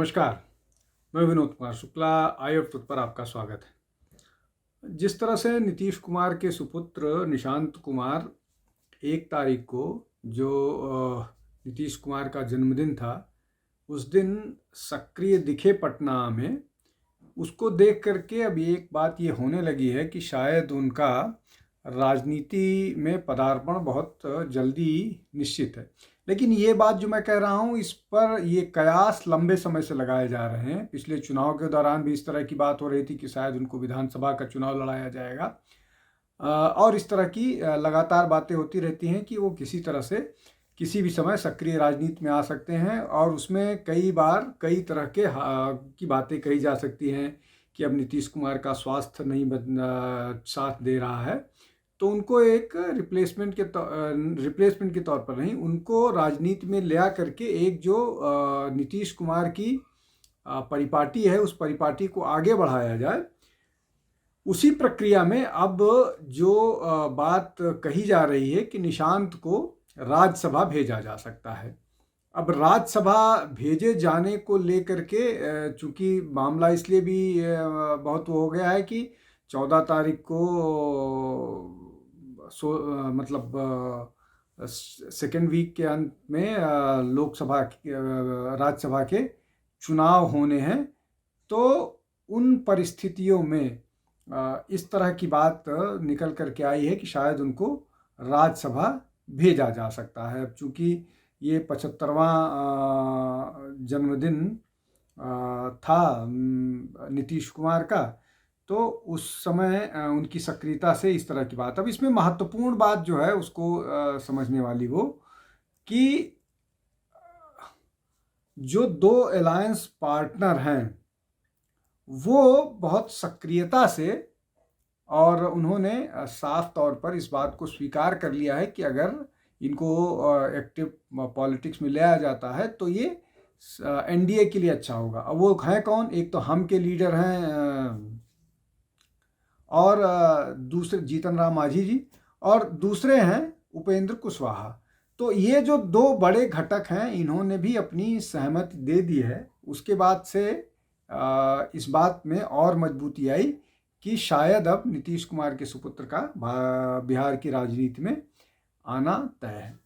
नमस्कार, मैं विनोद कुमार शुक्ला। आई और तुझ पर आपका स्वागत है। जिस तरह से नीतीश कुमार के सुपुत्र निशांत कुमार 1 तारीख को जो नीतीश कुमार का जन्मदिन था, उस दिन सक्रिय दिखे पटना में, उसको देख करके अब एक बात ये होने लगी है कि शायद उनका राजनीति में पदार्पण बहुत जल्दी निश्चित है। लेकिन ये बात जो मैं कह रहा हूँ, इस पर ये कयास लंबे समय से लगाए जा रहे हैं। पिछले चुनाव के दौरान भी इस तरह की बात हो रही थी कि शायद उनको विधानसभा का चुनाव लड़ाया जाएगा, और इस तरह की लगातार बातें होती रहती हैं कि वो किसी तरह से किसी भी समय सक्रिय राजनीति में आ सकते हैं। और उसमें कई बार कई तरह के की बातें कही जा सकती हैं कि अब नीतीश कुमार का स्वास्थ्य नहीं साथ दे रहा है, तो उनको एक रिप्लेसमेंट के तौर पर नहीं, उनको राजनीति में ले आ करके एक जो नीतीश कुमार की परिपाटी है, उस परिपाटी को आगे बढ़ाया जाए। उसी प्रक्रिया में अब जो बात कही जा रही है कि निशांत को राज्यसभा भेजा जा सकता है। अब राज्यसभा भेजे जाने को लेकर के चूंकि मामला इसलिए भी बहुत वो हो गया है कि 14 तारीख को मतलब सेकेंड वीक के अंत में लोकसभा राज्यसभा के चुनाव होने हैं। तो उन परिस्थितियों में इस तरह की बात निकल करके आई है कि शायद उनको राज्यसभा भेजा जा सकता है। अब चूँकि ये 75वां जन्मदिन था नीतीश कुमार का, तो उस समय उनकी सक्रियता से इस तरह की बात। अब इसमें महत्वपूर्ण बात जो है उसको समझने वाली वो कि जो दो अलायंस पार्टनर हैं वो बहुत सक्रियता से, और उन्होंने साफ तौर पर इस बात को स्वीकार कर लिया है कि अगर इनको एक्टिव पॉलिटिक्स में ले आया जाता है तो ये एनडीए के लिए अच्छा होगा। अब वो हैं कौन? एक तो हम के लीडर हैं और दूसरे जीतन राम मांझी जी, और दूसरे हैं उपेंद्र कुशवाहा। तो ये जो दो बड़े घटक हैं, इन्होंने भी अपनी सहमति दे दी है। उसके बाद से इस बात में और मजबूती आई कि शायद अब नीतीश कुमार के सुपुत्र का बिहार की राजनीति में आना तय है।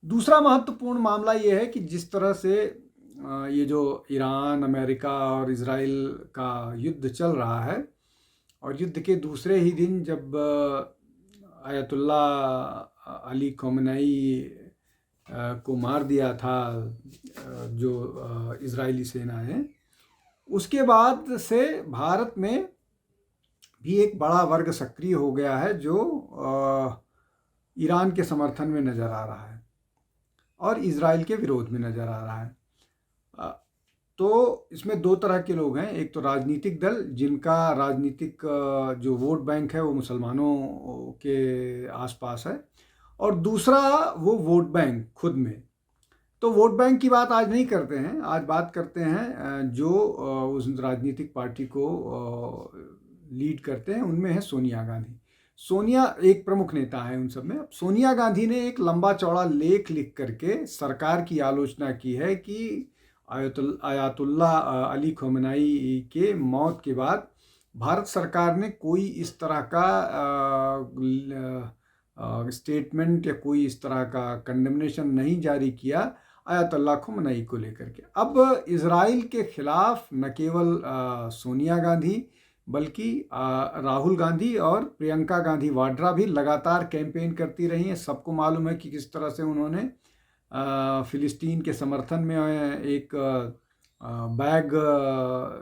दूसरा महत्वपूर्ण मामला ये है कि जिस तरह से ये जो ईरान, अमेरिका और इजराइल का युद्ध चल रहा है, और युद्ध के दूसरे ही दिन जब आयतुल्ला अली खamenei को मार दिया था जो इजरायली सेना है, उसके बाद से भारत में भी एक बड़ा वर्ग सक्रिय हो गया है जो ईरान के समर्थन में नज़र आ रहा है और इजराइल के विरोध में नज़र आ रहा है। तो इसमें दो तरह के लोग हैं। एक तो राजनीतिक दल जिनका राजनीतिक जो वोट बैंक है वो मुसलमानों के आसपास है, और दूसरा वो वोट बैंक खुद में। तो वोट बैंक की बात आज नहीं करते हैं, आज बात करते हैं जो उस राजनीतिक पार्टी को लीड करते हैं, उनमें है सोनिया गांधी। सोनिया एक प्रमुख नेता है उन सब में। अब सोनिया गांधी ने एक लंबा चौड़ा लेख लिख करके सरकार की आलोचना की है कि आयतुल्ला अली खamenei के मौत के बाद भारत सरकार ने कोई इस तरह का स्टेटमेंट या कोई इस तरह का कंडेमनेशन नहीं जारी किया आयतुल्ला खamenei को लेकर के। अब इजराइल के खिलाफ न केवल सोनिया गांधी बल्कि राहुल गांधी और प्रियंका गांधी वाड्रा भी लगातार कैंपेन करती रही हैं। सबको मालूम है कि किस तरह से उन्होंने फिलिस्तीन के समर्थन में एक बैग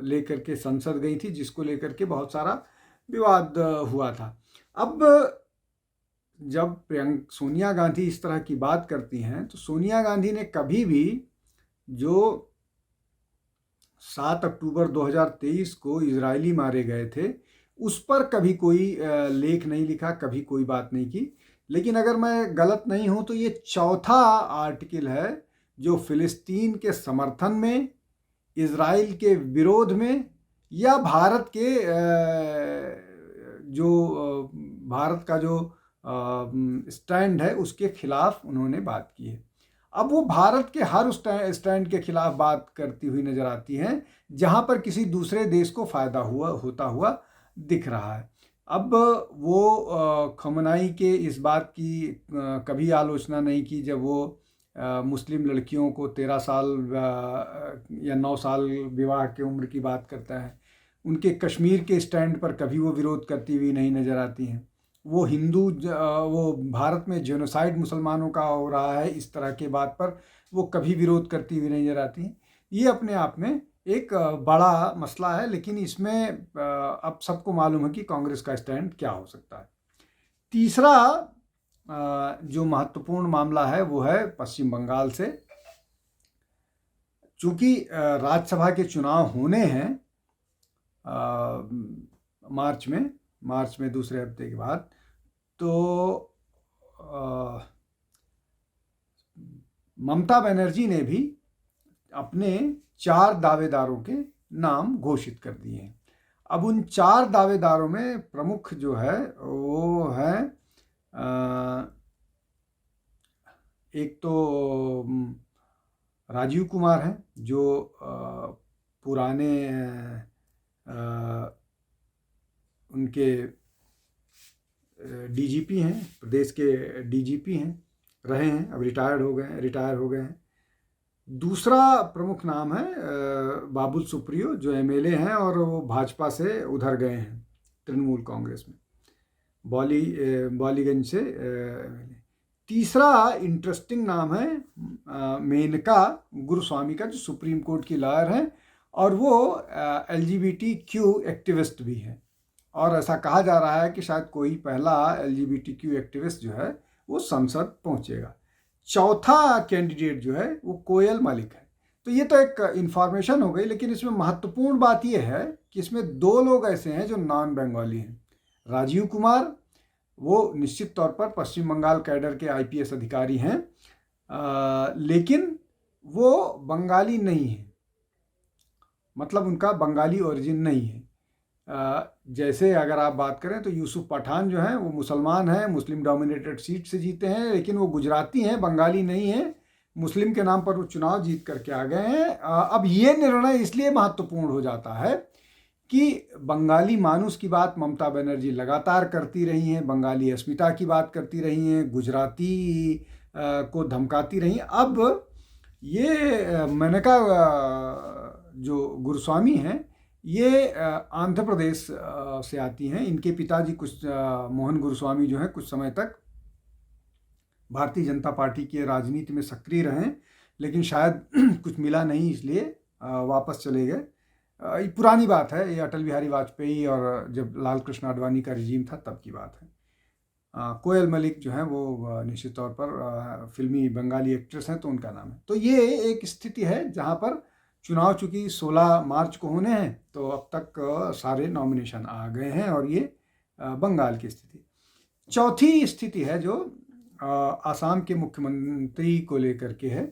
लेकर के संसद गई थी, जिसको लेकर के बहुत सारा विवाद हुआ था। अब जब सोनिया गांधी इस तरह की बात करती हैं, तो सोनिया गांधी ने कभी भी जो 7 अक्टूबर 2023 को इजरायली मारे गए थे उस पर कभी कोई लेख नहीं लिखा, कभी कोई बात नहीं की। लेकिन अगर मैं गलत नहीं हूं तो ये चौथा आर्टिकल है जो फिलिस्तीन के समर्थन में, इजराइल के विरोध में, या भारत के जो भारत का जो स्टैंड है उसके खिलाफ उन्होंने बात की है। अब वो भारत के हर उस स्टैंड के खिलाफ बात करती हुई नजर आती हैं जहां पर किसी दूसरे देश को फायदा होता हुआ दिख रहा है। अब वो खमनाई के इस बात की कभी आलोचना नहीं की जब वो मुस्लिम लड़कियों को 13 साल या 9 साल विवाह की उम्र की बात करता है। उनके कश्मीर के स्टैंड पर कभी वो विरोध करती हुई नहीं नज़र आती हैं। वो वो भारत में जेनोसाइड मुसलमानों का हो रहा है इस तरह के बात पर वो कभी विरोध करती हुई नज़र आती हैं। ये अपने आप में एक बड़ा मसला है, लेकिन इसमें अब सबको मालूम है कि कांग्रेस का स्टैंड क्या हो सकता है। तीसरा जो महत्वपूर्ण मामला है वो है पश्चिम बंगाल से। चूंकि राज्यसभा के चुनाव होने हैं मार्च में दूसरे हफ्ते के बाद, तो ममता बनर्जी ने भी अपने 4 दावेदारों के नाम घोषित कर दिए हैं। अब उन 4 दावेदारों में प्रमुख जो है वो है एक तो राजीव कुमार हैं जो पुराने उनके डीजीपी हैं, प्रदेश के डीजीपी हैं, रहे हैं, अब रिटायर हो गए हैं। दूसरा प्रमुख नाम है बाबुल सुप्रियो जो एमएलए हैं और वो भाजपा से उधर गए हैं तृणमूल कांग्रेस में, बॉलीगंज से। तीसरा इंटरेस्टिंग नाम है मेनका गुरुस्वामी का, जो सुप्रीम कोर्ट की लॉयर हैं और वो LGBTQ एक्टिविस्ट भी हैं। और ऐसा कहा जा रहा है कि शायद कोई पहला LGBTQ एक्टिविस्ट जो है वो संसद पहुंचेगा। चौथा कैंडिडेट जो है वो कोयल मलिक है। तो ये तो एक इन्फॉर्मेशन हो गई, लेकिन इसमें महत्वपूर्ण बात ये है कि इसमें 2 लोग ऐसे हैं जो नॉन बंगाली हैं। राजीव कुमार वो निश्चित तौर पर पश्चिम बंगाल कैडर के IPS अधिकारी हैं, लेकिन वो बंगाली नहीं है, मतलब उनका बंगाली ओरिजिन नहीं है। जैसे अगर आप बात करें तो यूसुफ पठान जो हैं वो मुसलमान हैं, मुस्लिम डोमिनेटेड सीट से जीते हैं, लेकिन वो गुजराती हैं, बंगाली नहीं हैं। मुस्लिम के नाम पर वो चुनाव जीत करके आ गए हैं। अब ये निर्णय इसलिए महत्वपूर्ण हो जाता है कि बंगाली मानुस की बात ममता बनर्जी लगातार करती रही हैं, बंगाली अस्मिता की बात करती रही हैं, गुजराती को धमकाती रही। अब ये मेनका जो गुरुस्वामी हैं ये आंध्र प्रदेश से आती हैं। इनके पिताजी मोहन गुरुस्वामी जो हैं कुछ समय तक भारतीय जनता पार्टी की राजनीति में सक्रिय रहे, लेकिन शायद कुछ मिला नहीं इसलिए वापस चले गए। ये पुरानी बात है, ये अटल बिहारी वाजपेयी और जब लाल कृष्ण आडवाणी का रिजीम था तब की बात है। कोयल मलिक जो है वो निश्चित तौर पर फिल्मी बंगाली एक्ट्रेस हैं, तो उनका नाम है। तो ये एक स्थिति है जहाँ पर चुनाव चूँकि 16 मार्च को होने हैं, तो अब तक सारे नॉमिनेशन आ गए हैं और ये बंगाल की स्थिति। चौथी स्थिति है जो आसाम के मुख्यमंत्री को लेकर के है।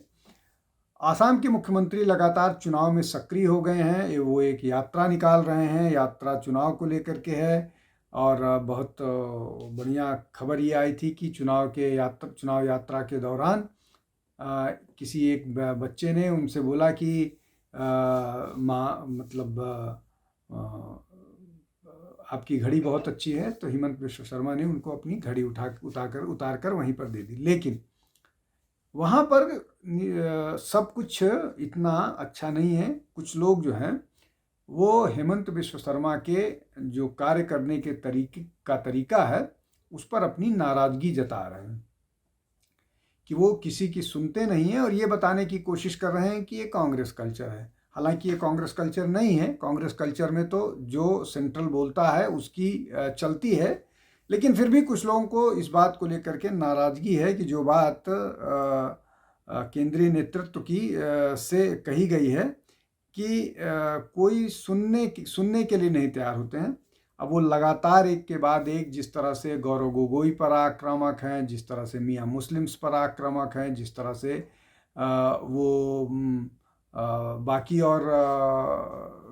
आसाम के मुख्यमंत्री लगातार चुनाव में सक्रिय हो गए हैं। वो एक यात्रा निकाल रहे हैं, यात्रा चुनाव को लेकर के है। और बहुत बढ़िया खबर ये आई थी कि चुनाव यात्रा के दौरान किसी एक बच्चे ने उनसे बोला कि मतलब आपकी घड़ी बहुत अच्छी है, तो हिमंत बिश्व शर्मा ने उनको अपनी घड़ी उतार कर वहीं पर दे दी। लेकिन वहाँ पर सब कुछ इतना अच्छा नहीं है। कुछ लोग जो हैं वो हेमंत बिश्व शर्मा के जो कार्य करने के तरीका है उस पर अपनी नाराज़गी जता रहे हैं कि वो किसी की सुनते नहीं हैं और ये बताने की कोशिश कर रहे हैं कि ये कांग्रेस कल्चर है। हालांकि ये कांग्रेस कल्चर नहीं है। कांग्रेस कल्चर में तो जो सेंट्रल बोलता है उसकी चलती है, लेकिन फिर भी कुछ लोगों को इस बात को लेकर के नाराज़गी है कि जो बात केंद्रीय नेतृत्व की से कही गई है कि कोई सुनने के लिए नहीं तैयार होते हैं। अब वो लगातार एक के बाद एक जिस तरह से गौरव गोगोई पर आक्रामक हैं, जिस तरह से मियाँ मुस्लिम्स पर आक्रामक हैं, जिस तरह से वो बाकी और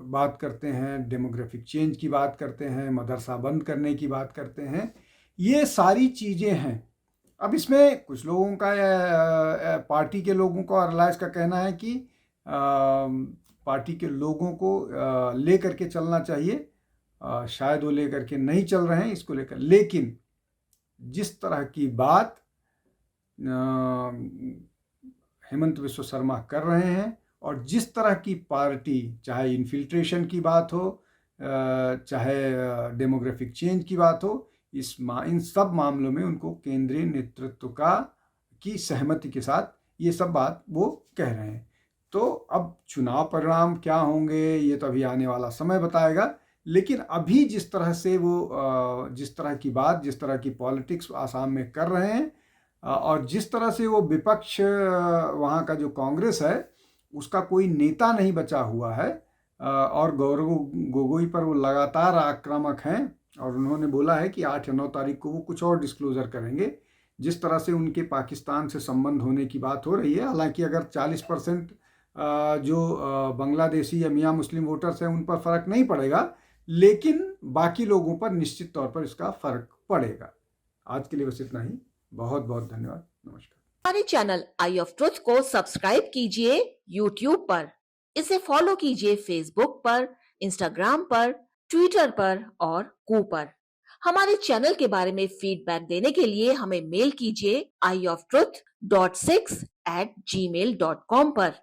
बात करते हैं, डेमोग्राफिक चेंज की बात करते हैं, मदरसा बंद करने की बात करते हैं, ये सारी चीज़ें हैं अब इसमें कुछ लोगों का पार्टी के लोगों का और अलायंस का कहना है कि पार्टी के लोगों को ले करके चलना चाहिए। शायद वो लेकर के नहीं चल रहे हैं इसको लेकर, लेकिन जिस तरह की बात हेमंत विश्व शर्मा कर रहे हैं और जिस तरह की पार्टी, चाहे इन्फिल्ट्रेशन की बात हो, चाहे डेमोग्राफिक चेंज की बात हो, इन सब मामलों में उनको केंद्रीय नेतृत्व की सहमति के साथ ये सब बात वो कह रहे हैं। तो अब चुनाव परिणाम क्या होंगे ये तो अभी आने वाला समय बताएगा, लेकिन अभी जिस तरह से वो जिस तरह की बात, जिस तरह की पॉलिटिक्स आसाम में कर रहे हैं और जिस तरह से वो विपक्ष वहाँ का जो कांग्रेस है उसका कोई नेता नहीं बचा हुआ है और गौरव गोगोई पर वो लगातार आक्रामक हैं और उन्होंने बोला है कि 8 या 9 तारीख को वो कुछ और डिस्क्लोजर करेंगे। जिस तरह से उनके पाकिस्तान से संबंध होने की बात हो रही है, हालांकि अगर 40% जो बांग्लादेशी या मियाँ मुस्लिम वोटर्स हैं उन पर फ़र्क नहीं पड़ेगा, लेकिन बाकी लोगों पर निश्चित तौर पर इसका फ़र्क पड़ेगा। आज के लिए बस इतना ही। बहुत बहुत धन्यवाद। नमस्कार। हमारे चैनल आई ऑफ ट्रुथ को सब्सक्राइब कीजिए YouTube पर, इसे फॉलो कीजिए Facebook पर, Instagram पर, Twitter पर और कू पर। हमारे चैनल के बारे में फीडबैक देने के लिए हमें मेल कीजिए ioftruth.6@gmail.com पर।